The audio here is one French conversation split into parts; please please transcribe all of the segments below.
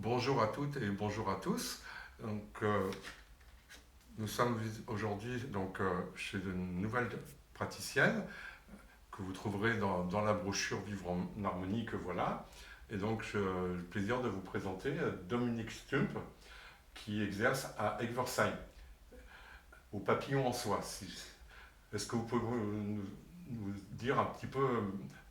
Bonjour à toutes et bonjour à tous. Donc, nous sommes aujourd'hui chez une nouvelle praticienne que vous trouverez dans la brochure Vivre en harmonie que voilà. Et donc, j'ai le plaisir de vous présenter Dominique Stump qui exerce à Egversheim, au papillon en soie. Est-ce que vous pouvez nous dire un petit peu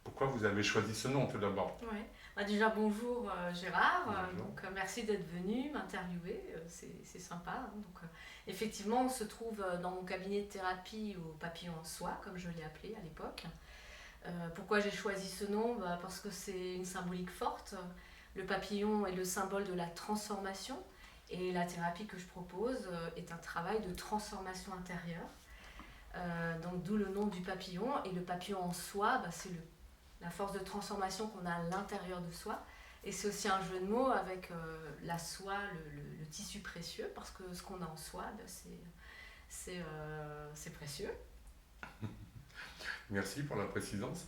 pourquoi vous avez choisi ce nom tout d'abord? Ouais. Déjà bonjour Gérard. Bonjour. Merci d'être venu m'interviewer, c'est sympa, hein. Effectivement on se trouve dans mon cabinet de thérapie au papillon en soie comme je l'ai appelé à l'époque. Pourquoi j'ai choisi ce nom? Parce que c'est une symbolique forte. Le papillon est le symbole de la transformation et la thérapie que je propose est un travail de transformation intérieure. Donc d'où le nom du papillon, et le papillon en soi, c'est la force de transformation qu'on a à l'intérieur de soi. Et c'est aussi un jeu de mots avec la soie, le tissu précieux, parce que ce qu'on a en soi, c'est précieux. Merci pour la précisance.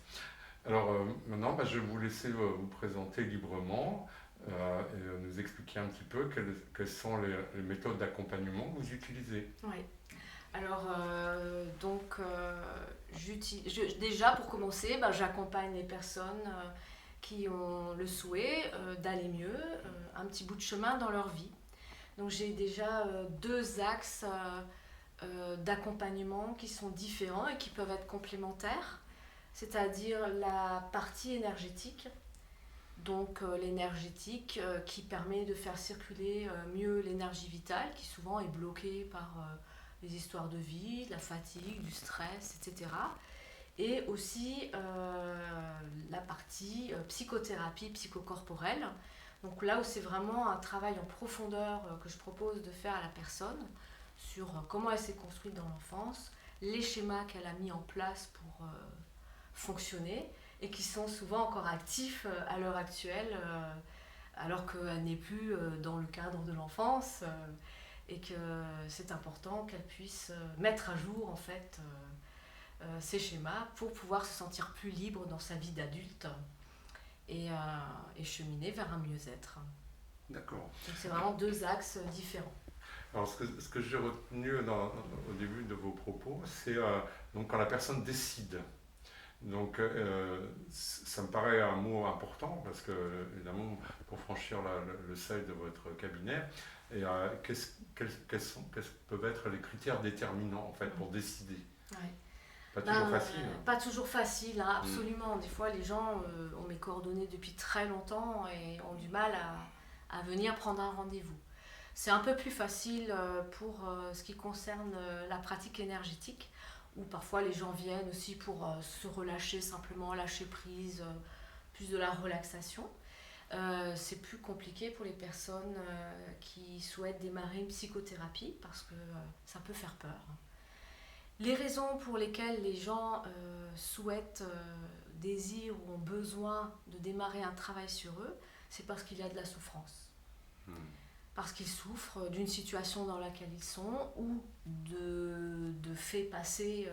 Alors maintenant, je vais vous laisser vous présenter librement et nous expliquer un petit peu quelles sont les méthodes d'accompagnement que vous utilisez. Oui. Alors, déjà pour commencer, j'accompagne les personnes qui ont le souhait d'aller mieux, un petit bout de chemin dans leur vie. Donc j'ai déjà deux axes d'accompagnement qui sont différents et qui peuvent être complémentaires, c'est-à-dire la partie énergétique, donc l'énergétique qui permet de faire circuler mieux l'énergie vitale qui souvent est bloquée par les histoires de vie, de la fatigue, du stress, etc. Et aussi la partie psychothérapie psychocorporelle. Donc là où c'est vraiment un travail en profondeur que je propose de faire à la personne sur comment elle s'est construite dans l'enfance, les schémas qu'elle a mis en place pour fonctionner et qui sont souvent encore actifs à l'heure actuelle alors qu'elle n'est plus dans le cadre de l'enfance et que c'est important qu'elle puisse mettre à jour en fait ces schémas pour pouvoir se sentir plus libre dans sa vie d'adulte et cheminer vers un mieux-être. D'accord. Donc c'est vraiment deux axes différents. Alors ce que j'ai retenu au début de vos propos, c'est donc quand la personne décide. Donc ça me paraît un mot important parce que évidemment pour franchir le seuil de votre cabinet, et quels peuvent être les critères déterminants en fait pour décider? Ouais. Pas toujours facile. Pas toujours facile, hein, Mm. absolument. Des fois, les gens ont mes coordonnées depuis très longtemps et ont du mal à venir prendre un rendez-vous. C'est un peu plus facile pour ce qui concerne la pratique énergétique, où parfois les gens viennent aussi pour se relâcher simplement, lâcher prise, plus de la relaxation. C'est plus compliqué pour les personnes qui souhaitent démarrer une psychothérapie parce que ça peut faire peur. Les raisons pour lesquelles les gens souhaitent, désirent ou ont besoin de démarrer un travail sur eux, c'est parce qu'il y a de la souffrance. Mm. Parce qu'ils souffrent d'une situation dans laquelle ils sont ou de faits passés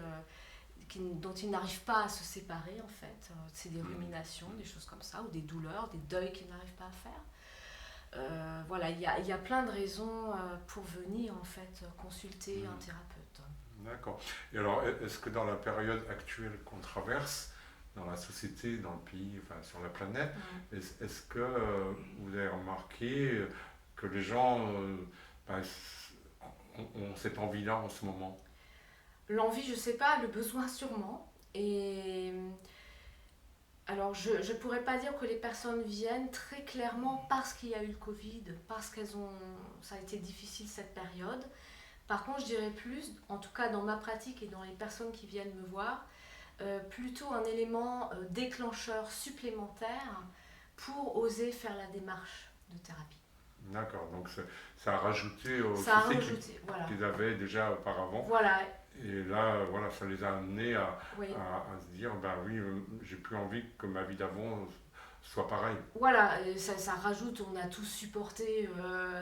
dont ils n'arrivent pas à se séparer en fait. C'est des ruminations, des choses comme ça, ou des douleurs, des deuils qu'ils n'arrivent pas à faire. Voilà, il y a plein de raisons pour venir en fait consulter un thérapeute. D'accord. Et alors, est-ce que dans la période actuelle qu'on traverse, dans la société, dans le pays, enfin sur la planète, est-ce que vous avez remarqué que les gens ben, ont cette envie-là en ce moment? L'envie, je sais pas, le besoin sûrement. Et alors, je ne pourrais pas dire que les personnes viennent très clairement parce qu'il y a eu le Covid, parce ça a été difficile cette période. Par contre, je dirais plus, en tout cas dans ma pratique et dans les personnes qui viennent me voir, plutôt un élément déclencheur supplémentaire pour oser faire la démarche de thérapie. D'accord, donc ça a rajouté au Ça a succès rajouté, voilà. qu'ils avaient déjà auparavant. Voilà, Et là, voilà, ça les a amenés oui. à se dire, ben oui, j'ai plus envie que ma vie d'avant soit pareille. Voilà, ça rajoute, on a tous supporté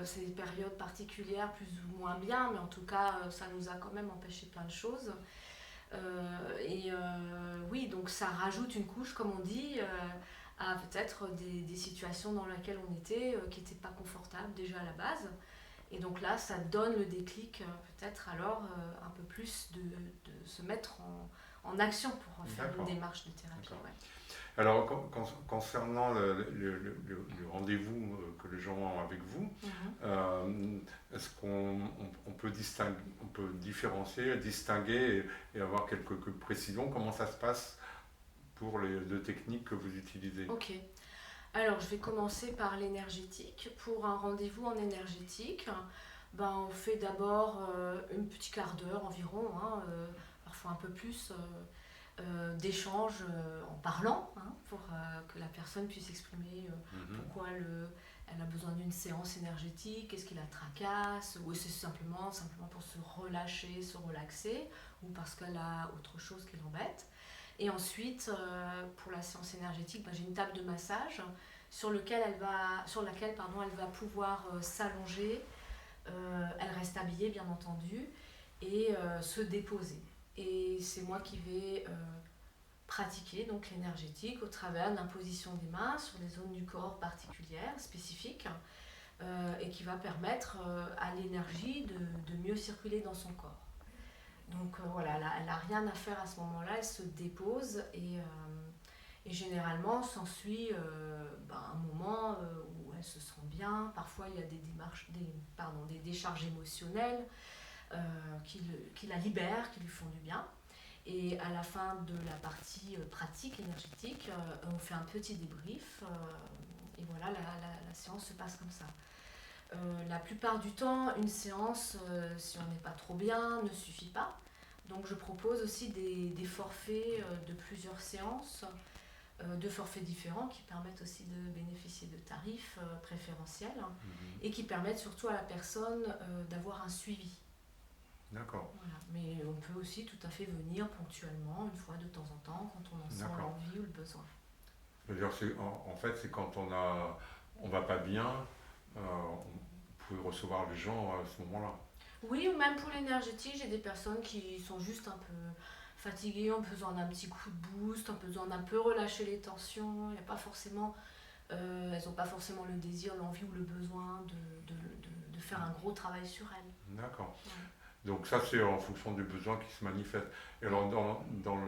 ces périodes particulières plus ou moins bien, mais en tout cas, ça nous a quand même empêché plein de choses. Oui, donc ça rajoute une couche, comme on dit, à peut-être des situations dans lesquelles on était qui n'étaient pas confortables déjà à la base. Et donc là, ça donne le déclic peut-être alors un peu plus de se mettre en action pour faire une démarche de thérapie. Ouais. Alors, concernant le rendez-vous que les gens ont avec vous, est-ce qu'on peut différencier, distinguer et avoir quelques précisions? Comment ça se passe pour les deux techniques que vous utilisez? Ok. Alors, je vais commencer par l'énergétique. Pour un rendez-vous en énergétique, on fait d'abord un petit quart d'heure environ, parfois un peu plus, d'échanges en parlant, pour que la personne puisse exprimer pourquoi elle a besoin d'une séance énergétique, qu'est-ce qui la tracasse, ou c'est simplement pour se relâcher, se relaxer, ou parce qu'elle a autre chose qui l'embête. Et ensuite, pour la séance énergétique, j'ai une table de massage sur laquelle elle va pouvoir s'allonger. Elle reste habillée, bien entendu, et se déposer. Et c'est moi qui vais pratiquer donc l'énergétique au travers de l'imposition des mains sur des zones du corps particulières, spécifiques, et qui va permettre à l'énergie de mieux circuler dans son corps. Donc voilà, elle n'a rien à faire à ce moment-là, elle se dépose et généralement s'ensuit un moment où elle se sent bien. Parfois il y a des décharges émotionnelles qui la libèrent, qui lui font du bien. Et à la fin de la partie pratique énergétique, on fait un petit débrief et voilà, la séance se passe comme ça. La plupart du temps, une séance, si on n'est pas trop bien, ne suffit pas. Donc je propose aussi des forfaits de plusieurs séances, de forfaits différents qui permettent aussi de bénéficier de tarifs préférentiels et qui permettent surtout à la personne d'avoir un suivi. D'accord. Voilà. Mais on peut aussi tout à fait venir ponctuellement, une fois de temps en temps, quand on en sent l'envie ou le besoin. En fait, c'est quand on va pas bien, vous pouvez recevoir les gens à ce moment-là. Oui, ou même pour l'énergétique, j'ai des personnes qui sont juste un peu fatiguées, ont besoin d'un petit coup de boost, ont besoin d'un peu relâcher les tensions. Il n'y a pas forcément, elles n'ont pas forcément le désir, l'envie ou le besoin de faire un gros travail sur elles. D'accord. Ouais. Donc ça, c'est en fonction des besoins qui se manifestent. Et alors, dans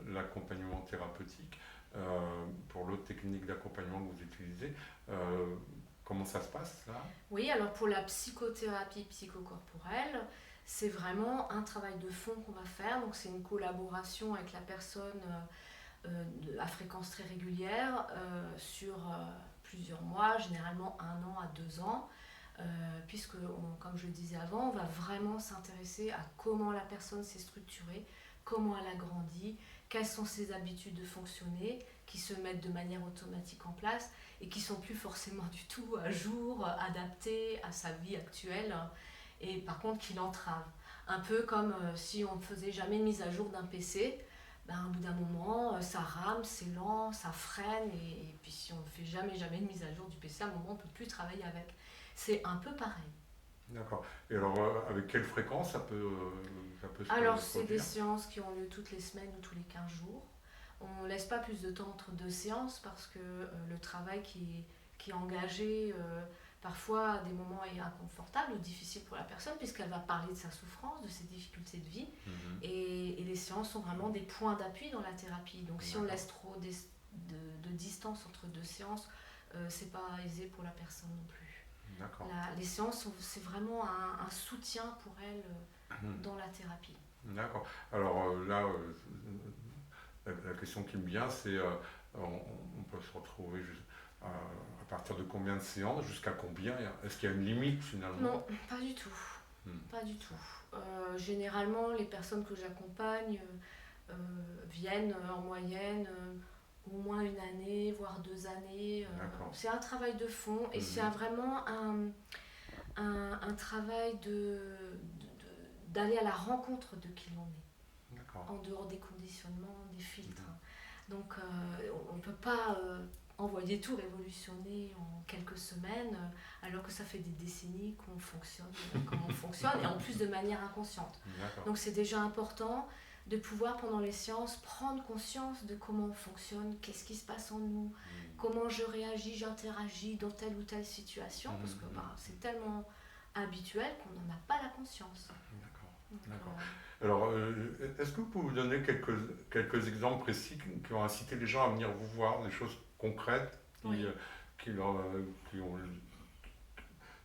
l'accompagnement thérapeutique, pour l'autre technique d'accompagnement que vous utilisez, comment ça se passe là? Oui, alors pour la psychothérapie psychocorporelle, c'est vraiment un travail de fond qu'on va faire. Donc c'est une collaboration avec la personne à fréquence très régulière sur plusieurs mois, généralement 1 an à 2 ans. Puisque, comme je le disais avant, on va vraiment s'intéresser à comment la personne s'est structurée, comment elle a grandi, quelles sont ses habitudes de fonctionner, qui se mettent de manière automatique en place et qui ne sont plus forcément du tout à jour, adaptées à sa vie actuelle, et par contre qui l'entravent. Un peu comme si on ne faisait jamais de mise à jour d'un PC, au bout d'un moment, ça rame, c'est lent, ça freine, et puis si on ne fait jamais de mise à jour du PC, à un moment, on ne peut plus travailler avec. C'est un peu pareil. D'accord. Et alors, avec quelle fréquence ça peut se Alors, c'est des séances qui ont lieu toutes les semaines ou tous les 15 jours. On ne laisse pas plus de temps entre 2 séances parce que le travail qui est engagé, parfois à des moments est inconfortable ou difficile pour la personne puisqu'elle va parler de sa souffrance, de ses difficultés de vie. Et les séances sont vraiment des points d'appui dans la thérapie. Donc, si on laisse trop de distance entre 2 séances, c'est pas aisé pour la personne non plus. Les séances, c'est vraiment un soutien pour elle dans la thérapie. D'accord. Alors là, la question qui me vient, c'est on peut se retrouver à partir de combien de séances, jusqu'à combien? Est-ce qu'il y a une limite finalement? Non, pas du tout. Pas du tout. Généralement, les personnes que j'accompagne viennent en moyenne au moins 1 année, voire 2 années. C'est un travail de fond et c'est vraiment un travail d'aller à la rencontre de qui l'on est. En dehors des conditionnements, des filtres. Donc on ne peut pas envoyer tout révolutionner en quelques semaines alors que ça fait des décennies qu'on fonctionne comme on fonctionne et en plus de manière inconsciente. Donc c'est déjà important de pouvoir pendant les séances prendre conscience de comment on fonctionne, qu'est-ce qui se passe en nous, comment je réagis, j'interagis dans telle ou telle situation, parce que c'est tellement habituel qu'on n'en a pas la conscience. D'accord. Alors, est-ce que vous pouvez vous donner quelques exemples précis qui ont incité les gens à venir vous voir, des choses concrètes qui ont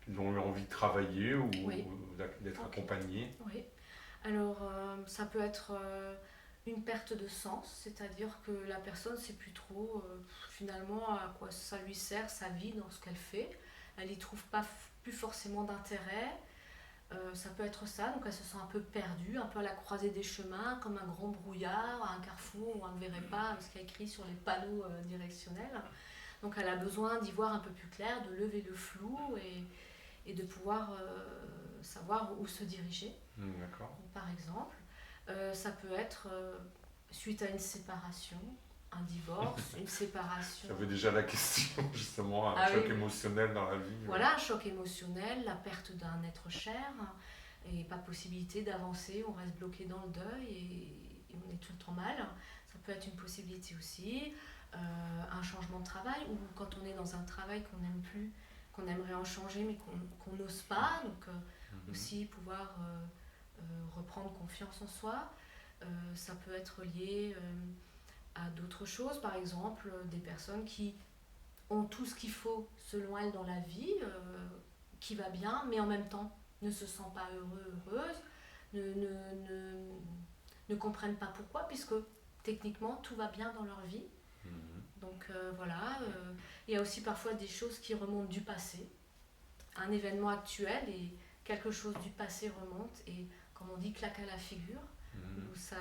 eu envie de travailler ou d'être accompagnés? Oui. Alors, ça peut être une perte de sens, c'est-à-dire que la personne ne sait plus trop finalement à quoi ça lui sert, sa vie dans ce qu'elle fait. Elle n'y trouve pas plus forcément d'intérêt. Ça peut être ça, donc elle se sent un peu perdue, un peu à la croisée des chemins, comme un grand brouillard, à un carrefour où on ne verrait pas ce qu'il y a écrit sur les panneaux directionnels. Donc elle a besoin d'y voir un peu plus clair, de lever le flou et de pouvoir savoir où se diriger. D'accord. Donc, par exemple, ça peut être suite à une séparation, un divorce, une séparation. J'avais déjà la question, justement, un choc émotionnel dans la vie. Voilà, un choc émotionnel, la perte d'un être cher, et pas possibilité d'avancer, on reste bloqué dans le deuil et on est tout le temps mal. Ça peut être une possibilité aussi. Un changement de travail, ou quand on est dans un travail qu'on n'aime plus, qu'on aimerait en changer mais qu'on n'ose pas, donc aussi pouvoir reprendre confiance en soi. Ça peut être lié à d'autres choses, par exemple des personnes qui ont tout ce qu'il faut selon elles dans la vie, qui va bien, mais en même temps ne se sentent pas heureuses, ne comprennent pas pourquoi, puisque techniquement tout va bien dans leur vie. Donc voilà, il y a aussi parfois des choses qui remontent du passé, un événement actuel et quelque chose du passé remonte et, comme on dit, claque à la figure, où ça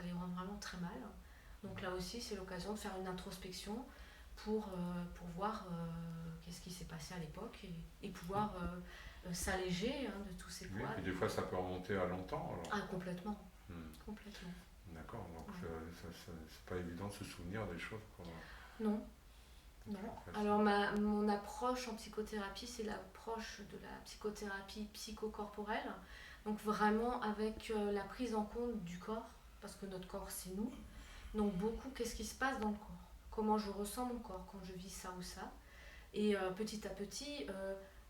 les rend vraiment très mal. Donc là aussi, c'est l'occasion de faire une introspection pour voir qu'est-ce qui s'est passé à l'époque et pouvoir s'alléger de tous ces poids. Et des fois, ça peut remonter à longtemps. Alors. Ah, complètement. Complètement. D'accord, donc c'est pas évident de se souvenir des choses. Non. Alors mon approche en psychothérapie, c'est l'approche de la psychothérapie psychocorporelle. Donc vraiment avec la prise en compte du corps, parce que notre corps c'est nous. Donc beaucoup, qu'est-ce qui se passe dans le corps? Comment je ressens mon corps quand je vis ça ou ça? Et petit à petit,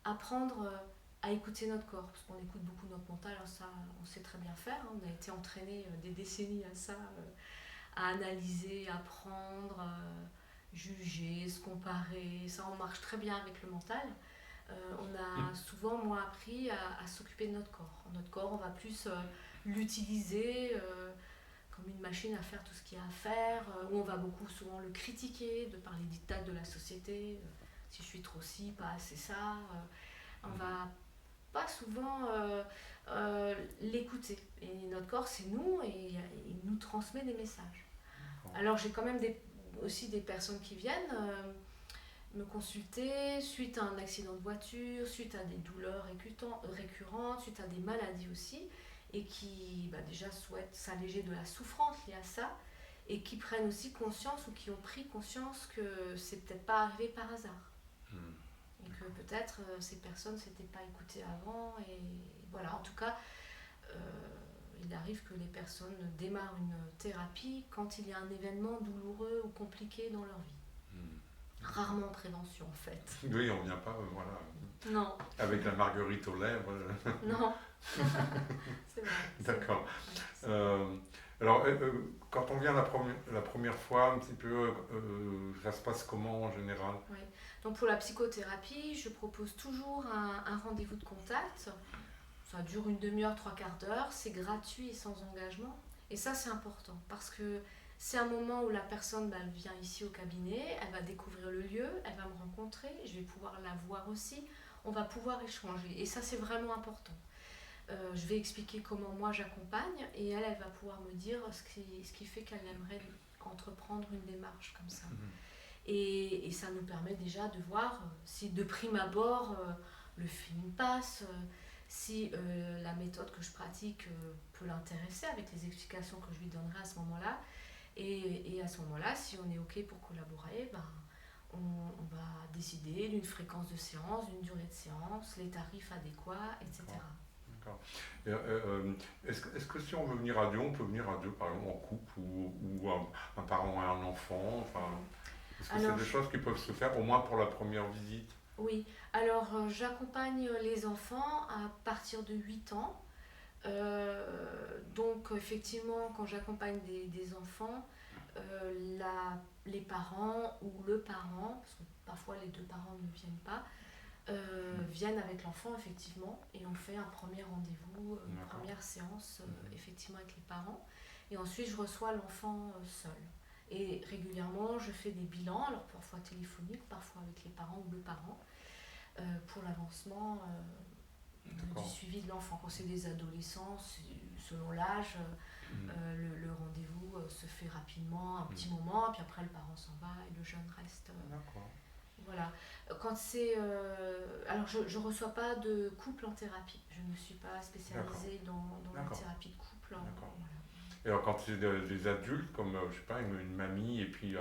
apprendre à écouter notre corps, parce qu'on écoute beaucoup notre mental, hein, ça on sait très bien faire, hein, on a été entraîné des décennies à ça, à analyser, apprendre, juger, se comparer, ça on marche très bien avec le mental. On a souvent moins appris à s'occuper de notre corps. Notre corps, on va plus l'utiliser comme une machine à faire tout ce qu'il y a à faire, où on va beaucoup souvent le critiquer de par les dictats de la société, si je suis trop ci, pas assez ça. On va pas souvent l'écouter. Et notre corps, c'est nous et il nous transmet des messages. Alors j'ai quand même aussi des personnes qui viennent me consulter suite à un accident de voiture, suite à des douleurs récurrentes, suite à des maladies aussi, et qui déjà souhaitent s'alléger de la souffrance liée à ça, et qui prennent aussi conscience ou qui ont pris conscience que c'est peut-être pas arrivé par hasard. Et que peut-être ces personnes s'étaient pas écoutées avant, et voilà, en tout cas, il arrive que les personnes démarrent une thérapie quand il y a un événement douloureux ou compliqué dans leur vie. Rarement en prévention en fait. Oui, on ne vient pas, voilà. Non. Avec la marguerite aux lèvres. Non. C'est vrai. D'accord. Alors, quand on vient la première fois, un petit peu, ça se passe comment en général? Oui. Donc pour la psychothérapie, je propose toujours un rendez-vous de contact. Ça dure une demi-heure, trois quarts d'heure. C'est gratuit et sans engagement. Et ça, c'est important parce que c'est un moment où la personne elle vient ici au cabinet, elle va découvrir le lieu, elle va me rencontrer, je vais pouvoir la voir aussi, on va pouvoir échanger. Et ça, c'est vraiment important. Je vais expliquer comment moi j'accompagne et elle va pouvoir me dire ce qui fait qu'elle aimerait entreprendre une démarche comme ça. Et ça nous permet déjà de voir si de prime abord le feeling passe, si la méthode que je pratique peut l'intéresser avec les explications que je lui donnerai à ce moment-là. Et à ce moment-là, si on est OK pour collaborer, on va décider d'une fréquence de séance, d'une durée de séance, les tarifs adéquats, etc. D'accord. Est-ce que si on veut venir à deux, on peut venir à deux, par exemple en couple ou un parent et un enfant, enfin... Est-ce que c'est des choses qui peuvent se faire au moins pour la première visite? Oui, alors j'accompagne les enfants à partir de 8 ans. Donc effectivement, quand j'accompagne des enfants, les parents ou le parent, parce que parfois les deux parents ne viennent pas, viennent avec l'enfant effectivement et on fait un premier rendez-vous, une première séance effectivement avec les parents et ensuite je reçois l'enfant seul. Et régulièrement je fais des bilans, alors parfois téléphoniques, parfois avec les parents ou le parent, pour l'avancement du suivi de l'enfant. Quand c'est des adolescents, selon l'âge, le rendez-vous se fait rapidement, un petit moment, puis après le parent s'en va et le jeune reste. Voilà. Quand c'est, alors je ne reçois pas de couple en thérapie. Je ne suis pas spécialisée dans la thérapie de couple. Voilà. Et alors quand c'est des adultes, comme je sais pas, une mamie et puis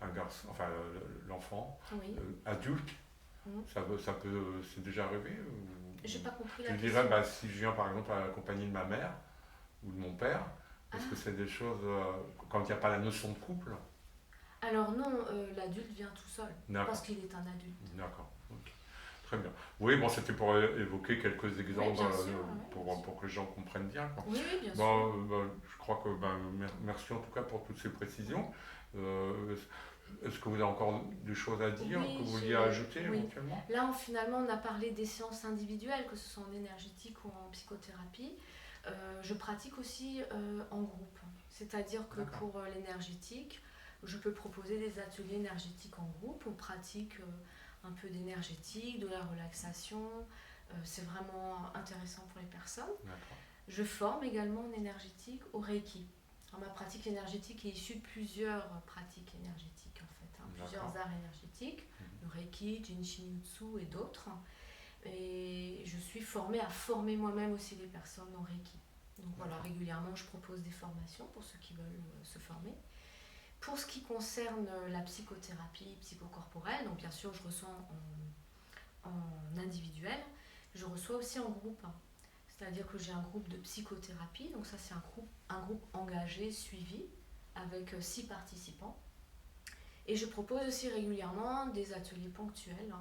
un garçon, enfin l'enfant, oui. Adulte, ça peut, c'est déjà arrivé J'ai pas compris la question. Je dirais, si je viens par exemple à l'accompagner de ma mère ou de mon père, est-ce que c'est des choses, quand il n'y a pas la notion de couple? Alors non, l'adulte vient tout seul, parce qu'il est un adulte. D'accord, okay. Très bien. Oui, bon, c'était pour évoquer quelques exemples pour que les gens comprennent bien. Quoi. Oui, bien sûr. Je crois que, merci en tout cas pour toutes ces précisions. Est-ce que vous avez encore des choses à dire que vous vouliez ajouter éventuellement? Là, finalement, on a parlé des séances individuelles, que ce soit en énergétique ou en psychothérapie. Je pratique aussi en groupe. C'est-à-dire que pour l'énergétique, je peux proposer des ateliers énergétiques en groupe. On pratique un peu d'énergétique, de la relaxation. C'est vraiment intéressant pour les personnes. Je forme également en énergétique au Reiki. Alors, ma pratique énergétique est issue de plusieurs pratiques énergétiques, en fait, plusieurs arts énergétiques, le Reiki, Jinshin-Jutsu et d'autres. Et je suis formée à former moi-même aussi les personnes en Reiki. Donc voilà, régulièrement, je propose des formations pour ceux qui veulent se former. Pour ce qui concerne la psychothérapie psychocorporelle, donc bien sûr, je reçois en individuel, je reçois aussi en groupe. C'est-à-dire que j'ai un groupe de psychothérapie, donc ça c'est un groupe engagé, suivi, avec 6 participants. Et je propose aussi régulièrement des ateliers ponctuels,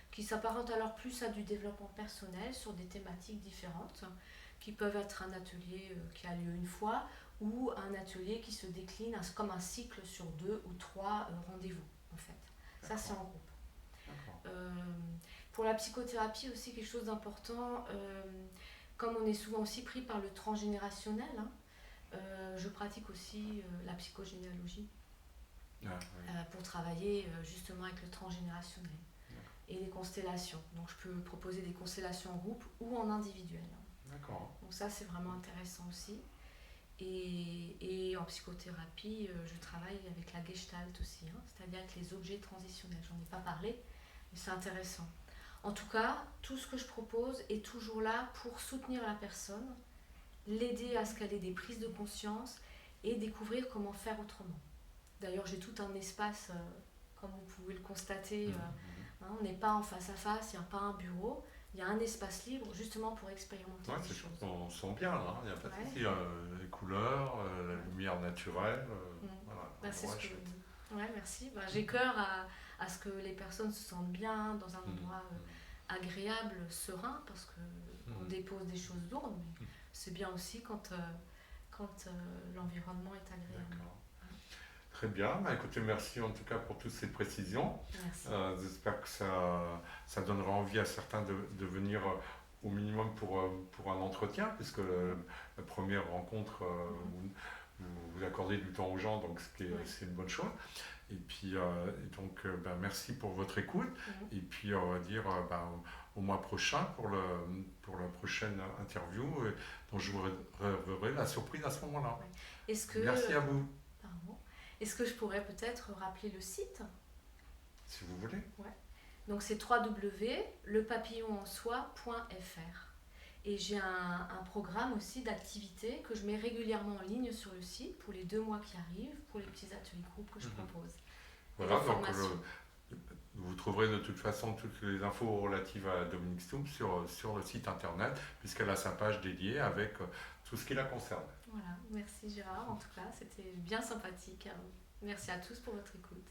qui s'apparentent alors plus à du développement personnel sur des thématiques différentes, qui peuvent être un atelier qui a lieu une fois, ou un atelier qui se décline comme un cycle sur 2 ou 3 rendez-vous, en fait. Ça c'est en groupe. Pour la psychothérapie aussi, quelque chose d'important, comme on est souvent aussi pris par le transgénérationnel, je pratique aussi la psychogénéalogie pour travailler justement avec le transgénérationnel et les constellations. Donc je peux proposer des constellations en groupe ou en individuel. Donc ça c'est vraiment intéressant aussi. Et en psychothérapie, je travaille avec la Gestalt aussi, c'est-à-dire avec les objets transitionnels. J'en ai pas parlé, mais c'est intéressant. En tout cas, tout ce que je propose est toujours là pour soutenir la personne, l'aider à ce qu'elle ait des prises de conscience et découvrir comment faire autrement. D'ailleurs, j'ai tout un espace, comme vous pouvez le constater, on n'est pas en face à face, il n'y a pas un bureau, il y a un espace libre justement pour expérimenter des choses. On sent bien là, il n'y a pas de souci, les couleurs, la lumière naturelle, voilà. C'est ce que... merci. J'ai cœur à ce que les personnes se sentent bien dans un endroit agréable, serein, parce qu'on dépose des choses lourdes, mais c'est bien aussi quand l'environnement est agréable. Très bien, écoutez, merci en tout cas pour toutes ces précisions. J'espère que ça donnera envie à certains de venir au minimum pour un entretien, puisque la première rencontre, vous accordez du temps aux gens, donc c'est une bonne chose. Et puis, donc, merci pour votre écoute. Et puis, on va dire au mois prochain pour la prochaine interview, dont je vous révélerai la surprise à ce moment-là. Merci à vous. Est-ce que je pourrais peut-être rappeler le site? Si vous voulez. Donc c'est www.lepapillonensoi.fr. Et j'ai un programme aussi d'activités que je mets régulièrement en ligne sur le site pour les 2 mois qui arrivent, pour les petits ateliers groupes que je propose. Voilà, donc vous trouverez de toute façon toutes les infos relatives à Dominique Stumpf sur le site internet, puisqu'elle a sa page dédiée avec tout ce qui la concerne. Voilà, merci Gérard, en tout cas, c'était bien sympathique. Merci à tous pour votre écoute.